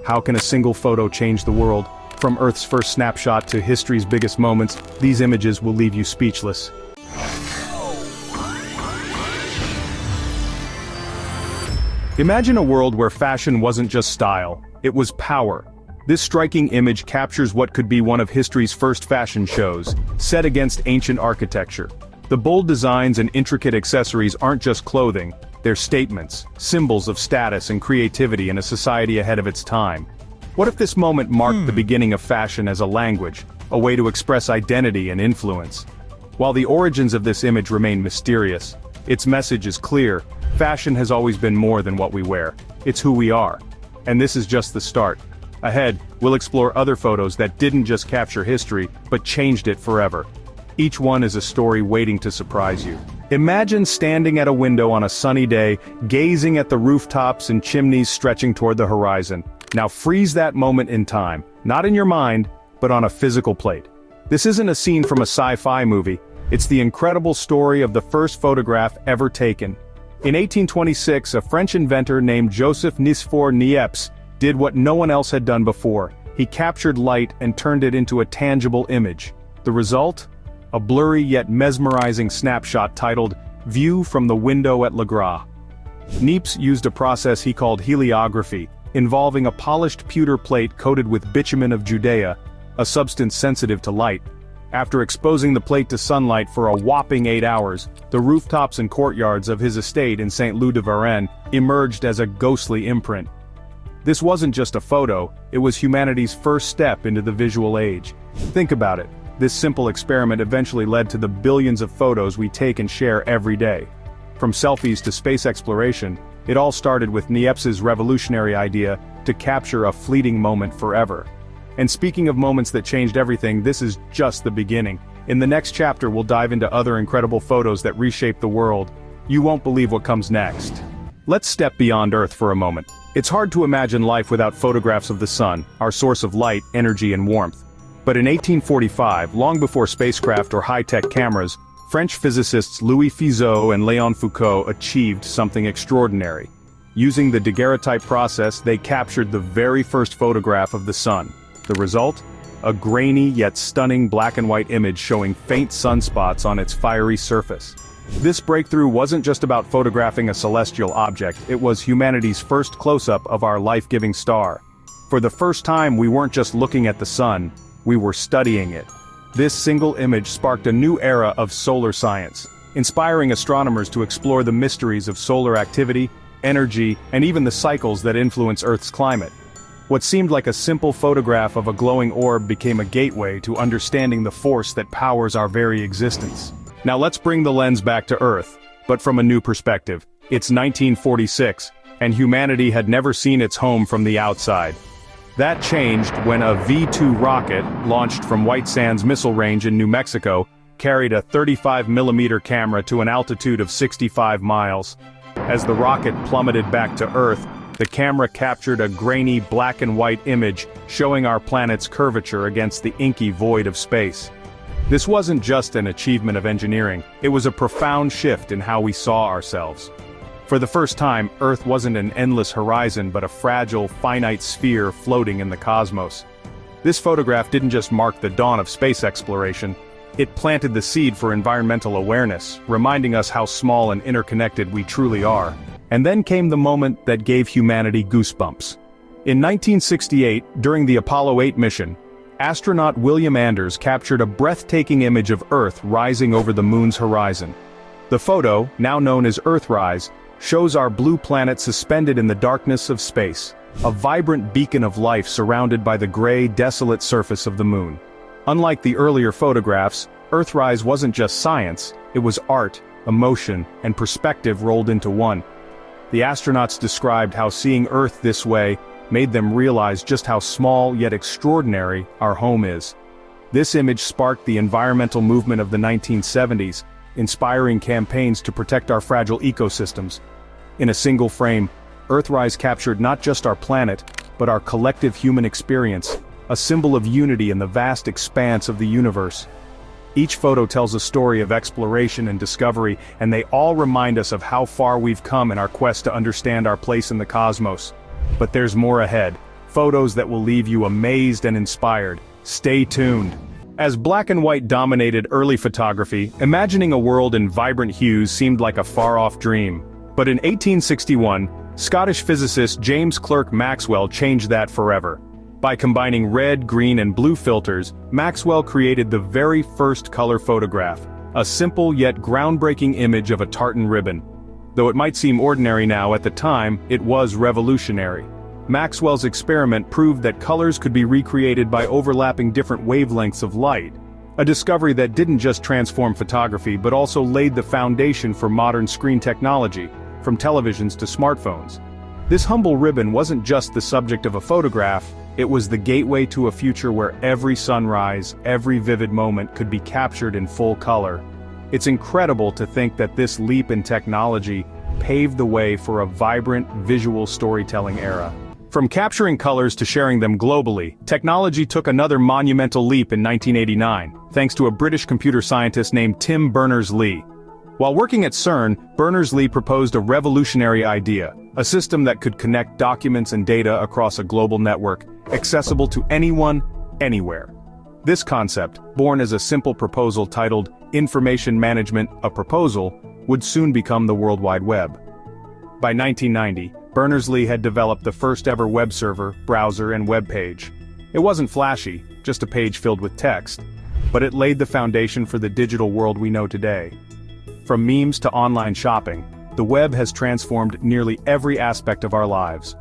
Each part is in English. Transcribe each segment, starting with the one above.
How can a single photo change the world? From Earth's first snapshot to history's biggest moments, these images will leave you speechless. Imagine a world where fashion wasn't just style, it was power. This striking image captures what could be one of history's first fashion shows, set against ancient architecture. The bold designs and intricate accessories aren't just clothing, they're statements, symbols of status and creativity in a society ahead of its time. What if this moment marked the beginning of fashion as a language, a way to express identity and influence? While the origins of this image remain mysterious, its message is clear: fashion has always been more than what we wear, it's who we are. And this is just the start. Ahead, we'll explore other photos that didn't just capture history, but changed it forever. Each one is a story waiting to surprise you. Imagine standing at a window on a sunny day, gazing at the rooftops and chimneys stretching toward the horizon. Now freeze that moment in time, not in your mind, but on a physical plate. This isn't a scene from a sci-fi movie, it's the incredible story of the first photograph ever taken. In 1826, a French inventor named Joseph Nicephore Niepce did what no one else had done before. He captured light and turned it into a tangible image. The result? A blurry yet mesmerizing snapshot titled, "View from the Window at Le Gras." Niepce used a process he called heliography, involving a polished pewter plate coated with bitumen of Judea, a substance sensitive to light. After exposing the plate to sunlight for a whopping 8 hours, the rooftops and courtyards of his estate in Saint Loup de Varennes emerged as a ghostly imprint. This wasn't just a photo, it was humanity's first step into the visual age. Think about it. This simple experiment eventually led to the billions of photos we take and share every day. From selfies to space exploration, it all started with Niepce's revolutionary idea to capture a fleeting moment forever. And speaking of moments that changed everything, this is just the beginning. In the next chapter we'll dive into other incredible photos that reshape the world. You won't believe what comes next. Let's step beyond Earth for a moment. It's hard to imagine life without photographs of the sun, our source of light, energy and warmth. But in 1845, long before spacecraft or high-tech cameras, French physicists Louis Fizeau and Léon Foucault achieved something extraordinary. Using the daguerreotype process, they captured the very first photograph of the sun. The result? A grainy yet stunning black and white image showing faint sunspots on its fiery surface. This breakthrough wasn't just about photographing a celestial object, it was humanity's first close-up of our life-giving star. For the first time, we weren't just looking at the sun, we were studying it. This single image sparked a new era of solar science, inspiring astronomers to explore the mysteries of solar activity, energy, and even the cycles that influence Earth's climate. What seemed like a simple photograph of a glowing orb became a gateway to understanding the force that powers our very existence. Now let's bring the lens back to Earth, but from a new perspective. It's 1946, and humanity had never seen its home from the outside. That changed when a V-2 rocket, launched from White Sands Missile Range in New Mexico, carried a 35mm camera to an altitude of 65 miles. As the rocket plummeted back to Earth, the camera captured a grainy black and white image showing our planet's curvature against the inky void of space. This wasn't just an achievement of engineering, it was a profound shift in how we saw ourselves. For the first time, Earth wasn't an endless horizon but a fragile, finite sphere floating in the cosmos. This photograph didn't just mark the dawn of space exploration, it planted the seed for environmental awareness, reminding us how small and interconnected we truly are. And then came the moment that gave humanity goosebumps. In 1968, during the Apollo 8 mission, astronaut William Anders captured a breathtaking image of Earth rising over the moon's horizon. The photo, now known as Earthrise, shows our blue planet suspended in the darkness of space, a vibrant beacon of life surrounded by the gray, desolate surface of the moon. Unlike the earlier photographs, Earthrise wasn't just science, it was art, emotion, and perspective rolled into one. The astronauts described how seeing Earth this way made them realize just how small yet extraordinary our home is. This image sparked the environmental movement of the 1970s, inspiring campaigns to protect our fragile ecosystems. In a single frame, Earthrise captured not just our planet, but our collective human experience, a symbol of unity in the vast expanse of the universe. Each photo tells a story of exploration and discovery, and they all remind us of how far we've come in our quest to understand our place in the cosmos. But there's more ahead. Photos that will leave you amazed and inspired. Stay tuned. As black and white dominated early photography, imagining a world in vibrant hues seemed like a far-off dream. But in 1861, Scottish physicist James Clerk Maxwell changed that forever. By combining red, green, and blue filters, Maxwell created the very first color photograph, a simple yet groundbreaking image of a tartan ribbon. Though it might seem ordinary now, at the time, it was revolutionary. Maxwell's experiment proved that colors could be recreated by overlapping different wavelengths of light, a discovery that didn't just transform photography but also laid the foundation for modern screen technology, from televisions to smartphones. This humble ribbon wasn't just the subject of a photograph, it was the gateway to a future where every sunrise, every vivid moment could be captured in full color. It's incredible to think that this leap in technology paved the way for a vibrant visual storytelling era. From capturing colors to sharing them globally, technology took another monumental leap in 1989, thanks to a British computer scientist named Tim Berners-Lee. While working at CERN, Berners-Lee proposed a revolutionary idea, a system that could connect documents and data across a global network, accessible to anyone, anywhere. This concept, born as a simple proposal titled Information Management, a Proposal, would soon become the World Wide Web. By 1990, Berners-Lee had developed the first-ever web server, browser, and web page. It wasn't flashy, just a page filled with text, but it laid the foundation for the digital world we know today. From memes to online shopping, the web has transformed nearly every aspect of our lives.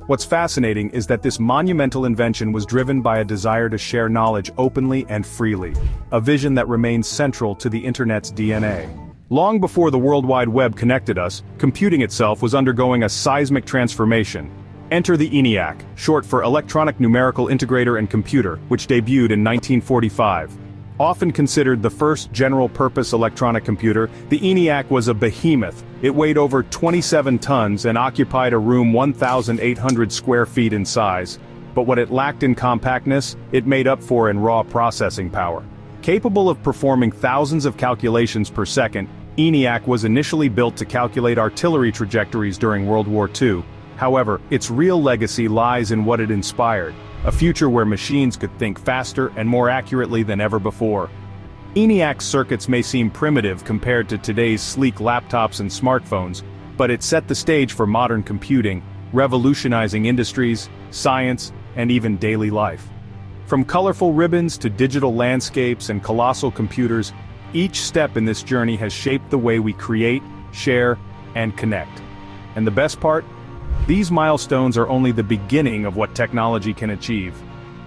What's fascinating is that this monumental invention was driven by a desire to share knowledge openly and freely, a vision that remains central to the internet's DNA. Long before the World Wide Web connected us, computing itself was undergoing a seismic transformation. Enter the ENIAC, short for Electronic Numerical Integrator and Computer, which debuted in 1945. Often considered the first general-purpose electronic computer, the ENIAC was a behemoth. It weighed over 27 tons and occupied a room 1,800 square feet in size. But what it lacked in compactness, it made up for in raw processing power. Capable of performing thousands of calculations per second, ENIAC was initially built to calculate artillery trajectories during World War II. However, its real legacy lies in what it inspired, a future where machines could think faster and more accurately than ever before. ENIAC circuits may seem primitive compared to today's sleek laptops and smartphones, but it set the stage for modern computing, revolutionizing industries, science, and even daily life. From colorful ribbons to digital landscapes and colossal computers, each step in this journey has shaped the way we create, share, and connect. And the best part? These milestones are only the beginning of what technology can achieve.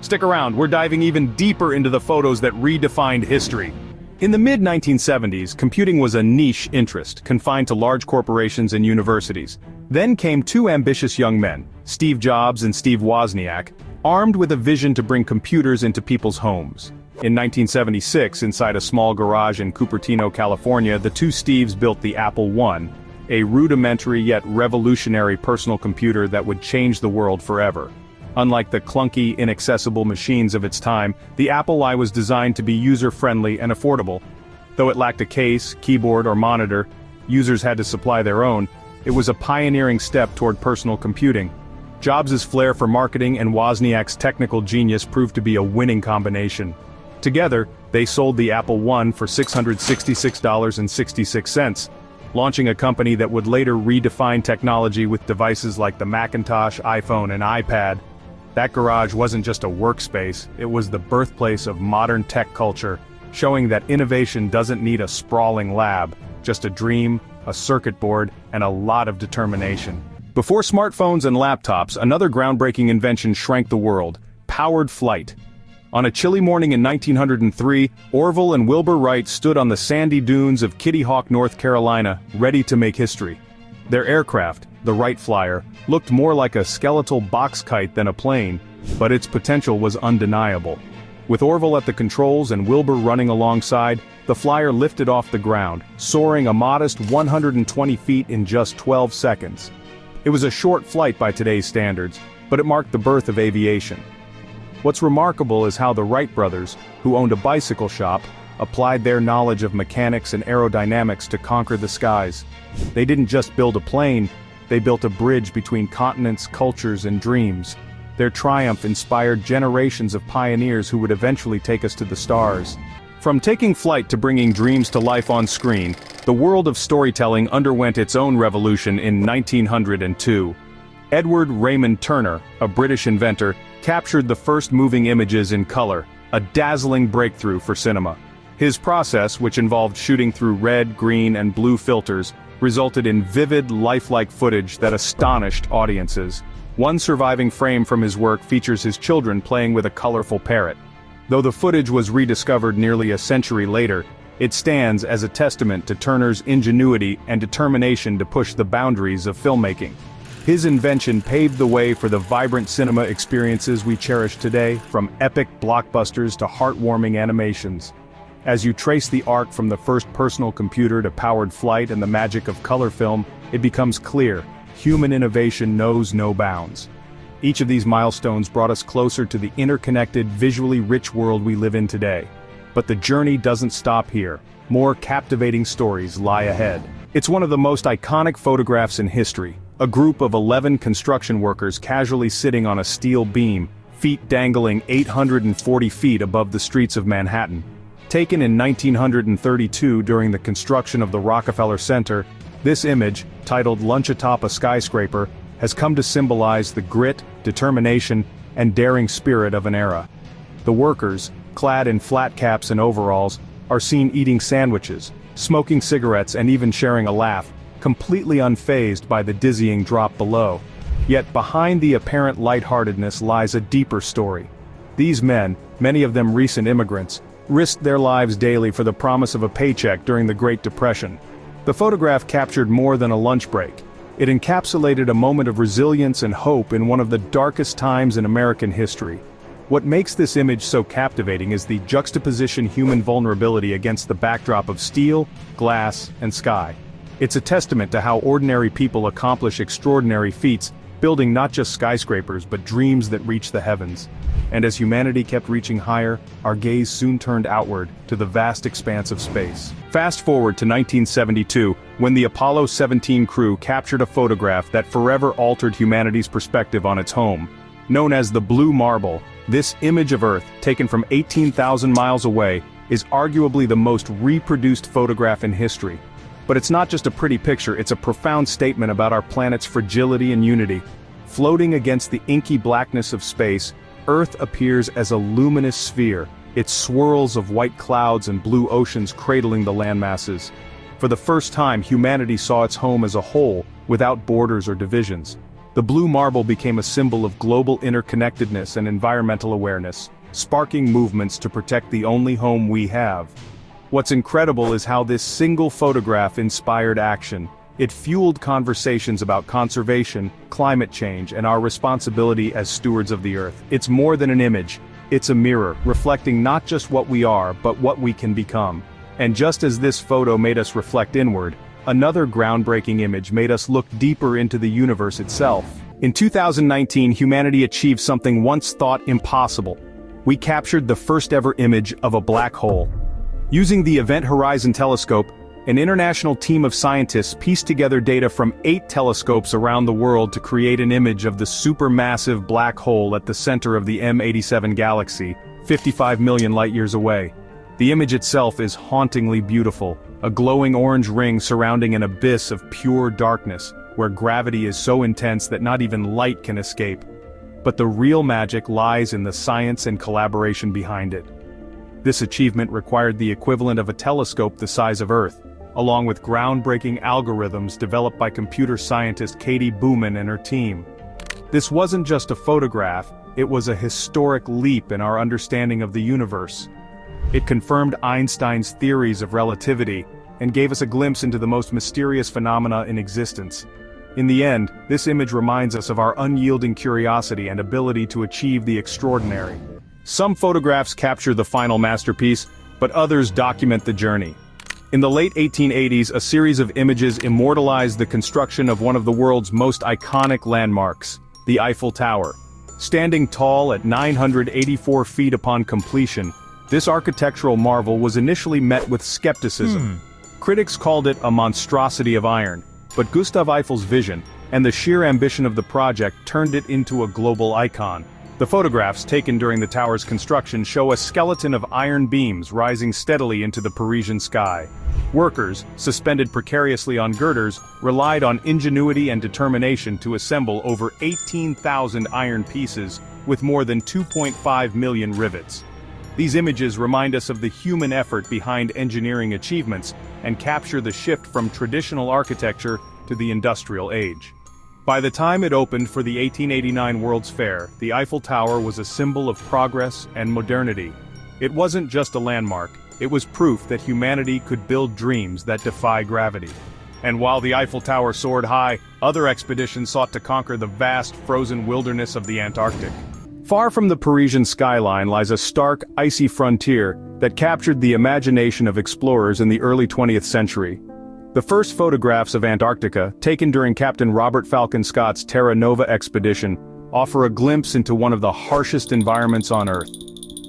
Stick around, we're diving even deeper into the photos that redefined history. In the mid-1970s, computing was a niche interest, confined to large corporations and universities. Then came two ambitious young men, Steve Jobs and Steve Wozniak, armed with a vision to bring computers into people's homes. In 1976, inside a small garage in Cupertino, California, the two Steves built the Apple I, a rudimentary yet revolutionary personal computer that would change the world forever. Unlike the clunky, inaccessible machines of its time, the Apple I was designed to be user-friendly and affordable. Though it lacked a case, keyboard, or monitor, users had to supply their own. It was a pioneering step toward personal computing. Jobs' flair for marketing and Wozniak's technical genius proved to be a winning combination. Together, they sold the Apple I for $666.66, launching a company that would later redefine technology with devices like the Macintosh, iPhone, and iPad. That garage wasn't just a workspace, it was the birthplace of modern tech culture, showing that innovation doesn't need a sprawling lab, just a dream, a circuit board, and a lot of determination. Before smartphones and laptops, another groundbreaking invention shrank the world: powered flight. On a chilly morning in 1903, Orville and Wilbur Wright stood on the sandy dunes of Kitty Hawk, North Carolina, ready to make history. Their aircraft, the Wright Flyer, looked more like a skeletal box kite than a plane, but its potential was undeniable. With Orville at the controls and Wilbur running alongside, the Flyer lifted off the ground, soaring a modest 120 feet in just 12 seconds. It was a short flight by today's standards, but it marked the birth of aviation. What's remarkable is how the Wright brothers, who owned a bicycle shop, applied their knowledge of mechanics and aerodynamics to conquer the skies. They didn't just build a plane, they built a bridge between continents, cultures, and dreams. Their triumph inspired generations of pioneers who would eventually take us to the stars. From taking flight to bringing dreams to life on screen, the world of storytelling underwent its own revolution in 1902. Edward Raymond Turner, a British inventor, captured the first moving images in color, a dazzling breakthrough for cinema. His process, which involved shooting through red, green, and blue filters, resulted in vivid, lifelike footage that astonished audiences. One surviving frame from his work features his children playing with a colorful parrot. Though the footage was rediscovered nearly a century later, it stands as a testament to Turner's ingenuity and determination to push the boundaries of filmmaking. His invention paved the way for the vibrant cinema experiences we cherish today, from epic blockbusters to heartwarming animations. As you trace the arc from the first personal computer to powered flight and the magic of color film, it becomes clear, human innovation knows no bounds. Each of these milestones brought us closer to the interconnected, visually rich world we live in today. But the journey doesn't stop here. More captivating stories lie ahead. It's one of the most iconic photographs in history. A group of 11 construction workers casually sitting on a steel beam, feet dangling 840 feet above the streets of Manhattan. Taken in 1932 during the construction of the Rockefeller Center, this image, titled "Lunch Atop a Skyscraper," has come to symbolize the grit, determination, and daring spirit of an era. The workers, clad in flat caps and overalls, are seen eating sandwiches, smoking cigarettes, and even sharing a laugh, completely unfazed by the dizzying drop below. Yet behind the apparent lightheartedness lies a deeper story. These men, many of them recent immigrants, risked their lives daily for the promise of a paycheck during the Great Depression. The photograph captured more than a lunch break. It encapsulated a moment of resilience and hope in one of the darkest times in American history. What makes this image so captivating is the juxtaposition human vulnerability against the backdrop of steel, glass, and sky. It's a testament to how ordinary people accomplish extraordinary feats, building not just skyscrapers but dreams that reach the heavens. And as humanity kept reaching higher, our gaze soon turned outward, to the vast expanse of space. Fast forward to 1972, when the Apollo 17 crew captured a photograph that forever altered humanity's perspective on its home. Known as the Blue Marble, this image of Earth, taken from 18,000 miles away, is arguably the most reproduced photograph in history. But it's not just a pretty picture, it's a profound statement about our planet's fragility and unity. Floating against the inky blackness of space, Earth appears as a luminous sphere, its swirls of white clouds and blue oceans cradling the landmasses. For the first time, humanity saw its home as a whole, without borders or divisions. The blue marble became a symbol of global interconnectedness and environmental awareness, sparking movements to protect the only home we have. What's incredible is how this single photograph inspired action. It fueled conversations about conservation, climate change, and our responsibility as stewards of the Earth. It's more than an image. It's a mirror, reflecting not just what we are, but what we can become. And just as this photo made us reflect inward, another groundbreaking image made us look deeper into the universe itself. In 2019, humanity achieved something once thought impossible. We captured the first ever image of a black hole. Using the Event Horizon Telescope, an international team of scientists pieced together data from 8 telescopes around the world to create an image of the supermassive black hole at the center of the M87 galaxy, 55 million light-years away. The image itself is hauntingly beautiful, a glowing orange ring surrounding an abyss of pure darkness, where gravity is so intense that not even light can escape. But the real magic lies in the science and collaboration behind it. This achievement required the equivalent of a telescope the size of Earth, along with groundbreaking algorithms developed by computer scientist Katie Booman and her team. This wasn't just a photograph, it was a historic leap in our understanding of the universe. It confirmed Einstein's theories of relativity, and gave us a glimpse into the most mysterious phenomena in existence. In the end, this image reminds us of our unyielding curiosity and ability to achieve the extraordinary. Some photographs capture the final masterpiece, but others document the journey. In the late 1880s, a series of images immortalized the construction of one of the world's most iconic landmarks, the Eiffel Tower. Standing tall at 984 feet upon completion, this architectural marvel was initially met with skepticism. Critics called it a monstrosity of iron, but Gustav Eiffel's vision, and the sheer ambition of the project turned it into a global icon. The photographs taken during the tower's construction show a skeleton of iron beams rising steadily into the Parisian sky. Workers, suspended precariously on girders, relied on ingenuity and determination to assemble over 18,000 iron pieces with more than 2.5 million rivets. These images remind us of the human effort behind engineering achievements and capture the shift from traditional architecture to the industrial age. By the time it opened for the 1889 World's Fair, the Eiffel Tower was a symbol of progress and modernity. It wasn't just a landmark, it was proof that humanity could build dreams that defy gravity. And while the Eiffel Tower soared high, other expeditions sought to conquer the vast, frozen wilderness of the Antarctic. Far from the Parisian skyline lies a stark, icy frontier that captured the imagination of explorers in the early 20th century. The first photographs of Antarctica, taken during Captain Robert Falcon Scott's Terra Nova expedition, offer a glimpse into one of the harshest environments on Earth.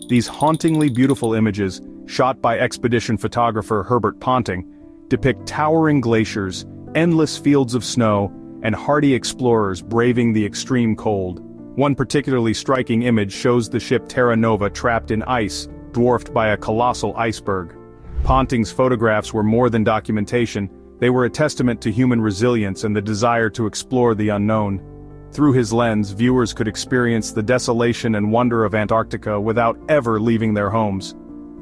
These hauntingly beautiful images, shot by expedition photographer Herbert Ponting, depict towering glaciers, endless fields of snow, and hardy explorers braving the extreme cold. One particularly striking image shows the ship Terra Nova trapped in ice, dwarfed by a colossal iceberg. Ponting's photographs were more than documentation, they were a testament to human resilience and the desire to explore the unknown. Through his lens, viewers could experience the desolation and wonder of Antarctica without ever leaving their homes.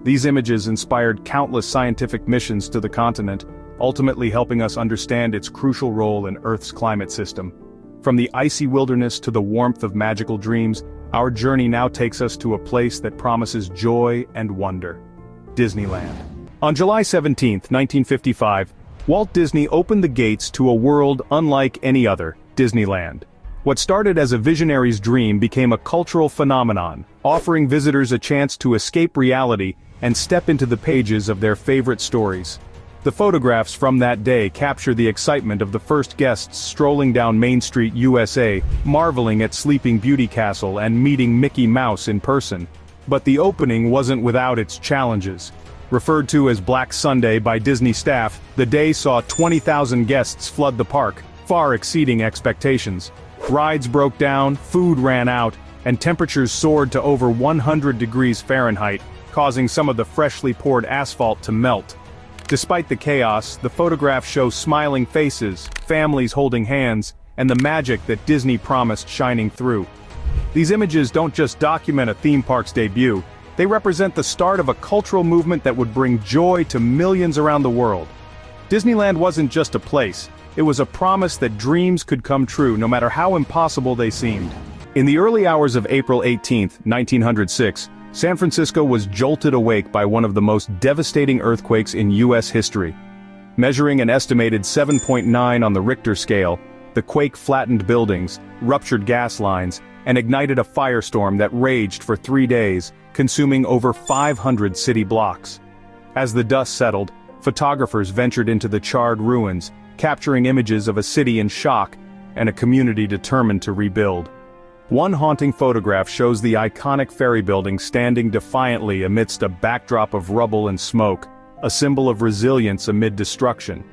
These images inspired countless scientific missions to the continent, ultimately helping us understand its crucial role in Earth's climate system. From the icy wilderness to the warmth of magical dreams, our journey now takes us to a place that promises joy and wonder: Disneyland. On July 17, 1955, Walt Disney opened the gates to a world unlike any other, Disneyland. What started as a visionary's dream became a cultural phenomenon, offering visitors a chance to escape reality and step into the pages of their favorite stories. The photographs from that day capture the excitement of the first guests strolling down Main Street, USA, marveling at Sleeping Beauty Castle and meeting Mickey Mouse in person. But the opening wasn't without its challenges. Referred to as Black Sunday by Disney staff, the day saw 20,000 guests flood the park, far exceeding expectations. Rides broke down, food ran out, and temperatures soared to over 100 degrees Fahrenheit, causing some of the freshly poured asphalt to melt. Despite the chaos, the photographs show smiling faces, families holding hands, and the magic that Disney promised shining through. These images don't just document a theme park's debut, they represent the start of a cultural movement that would bring joy to millions around the world. Disneyland wasn't just a place, it was a promise that dreams could come true no matter how impossible they seemed. In the early hours of April 18, 1906, San Francisco was jolted awake by one of the most devastating earthquakes in U.S. history. Measuring an estimated 7.9 on the Richter scale, the quake flattened buildings, ruptured gas lines, and ignited a firestorm that raged for 3 days, consuming over 500 city blocks. As the dust settled, photographers ventured into the charred ruins, capturing images of a city in shock and a community determined to rebuild. One haunting photograph shows the iconic ferry building standing defiantly amidst a backdrop of rubble and smoke, a symbol of resilience amid destruction.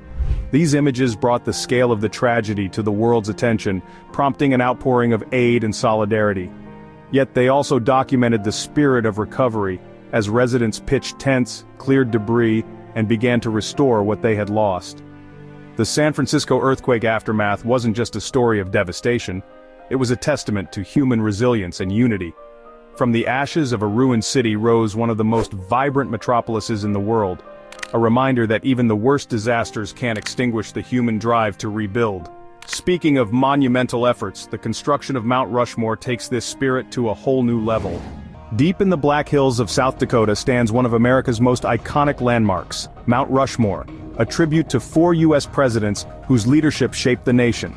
These images brought the scale of the tragedy to the world's attention, prompting an outpouring of aid and solidarity. Yet they also documented the spirit of recovery, as residents pitched tents, cleared debris, and began to restore what they had lost. The San Francisco earthquake aftermath wasn't just a story of devastation, it was a testament to human resilience and unity. From the ashes of a ruined city rose one of the most vibrant metropolises in the world, a reminder that even the worst disasters can't extinguish the human drive to rebuild. Speaking of monumental efforts, the construction of Mount Rushmore takes this spirit to a whole new level. Deep in the Black Hills of South Dakota stands one of America's most iconic landmarks, Mount Rushmore, a tribute to 4 U.S. presidents whose leadership shaped the nation.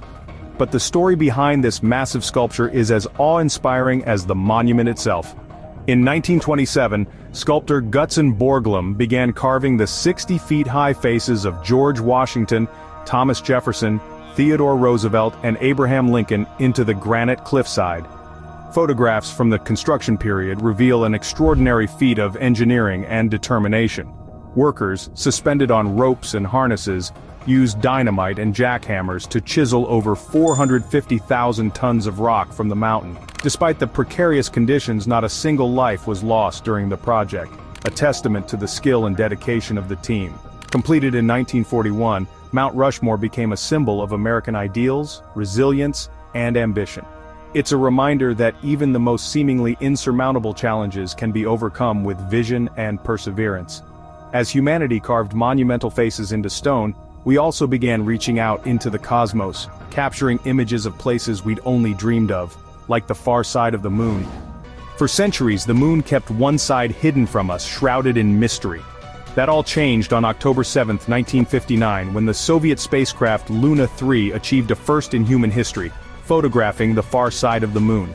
But the story behind this massive sculpture is as awe-inspiring as the monument itself. In 1927, sculptor Gutzon Borglum began carving the 60-feet-high faces of George Washington, Thomas Jefferson, Theodore Roosevelt, and Abraham Lincoln into the granite cliffside. Photographs from the construction period reveal an extraordinary feat of engineering and determination. Workers, suspended on ropes and harnesses, used dynamite and jackhammers to chisel over 450,000 tons of rock from the mountain. Despite the precarious conditions, not a single life was lost during the project, a testament to the skill and dedication of the team. Completed in 1941, Mount Rushmore became a symbol of American ideals, resilience, and ambition. It's a reminder that even the most seemingly insurmountable challenges can be overcome with vision and perseverance. As humanity carved monumental faces into stone, we also began reaching out into the cosmos, capturing images of places we'd only dreamed of, like the far side of the moon. For centuries, the moon kept one side hidden from us, shrouded in mystery. That all changed on October 7, 1959, when the Soviet spacecraft Luna 3 achieved a first in human history, photographing the far side of the moon.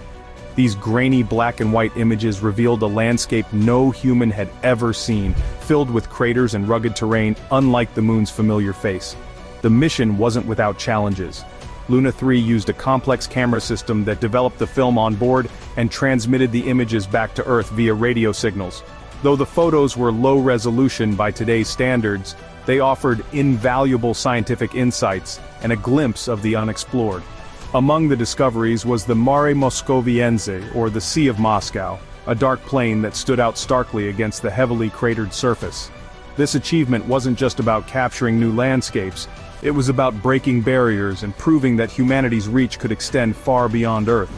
These grainy black and white images revealed a landscape no human had ever seen, filled with craters and rugged terrain unlike the moon's familiar face. The mission wasn't without challenges. Luna 3 used a complex camera system that developed the film on board and transmitted the images back to Earth via radio signals. Though the photos were low resolution by today's standards, they offered invaluable scientific insights and a glimpse of the unexplored. Among the discoveries was the Mare Moscoviense, or the Sea of Moscow, a dark plain that stood out starkly against the heavily cratered surface. This achievement wasn't just about capturing new landscapes, it was about breaking barriers and proving that humanity's reach could extend far beyond Earth.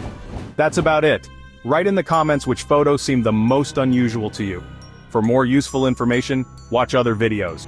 That's about it. Write in the comments which photo seemed the most unusual to you. For more useful information, watch other videos.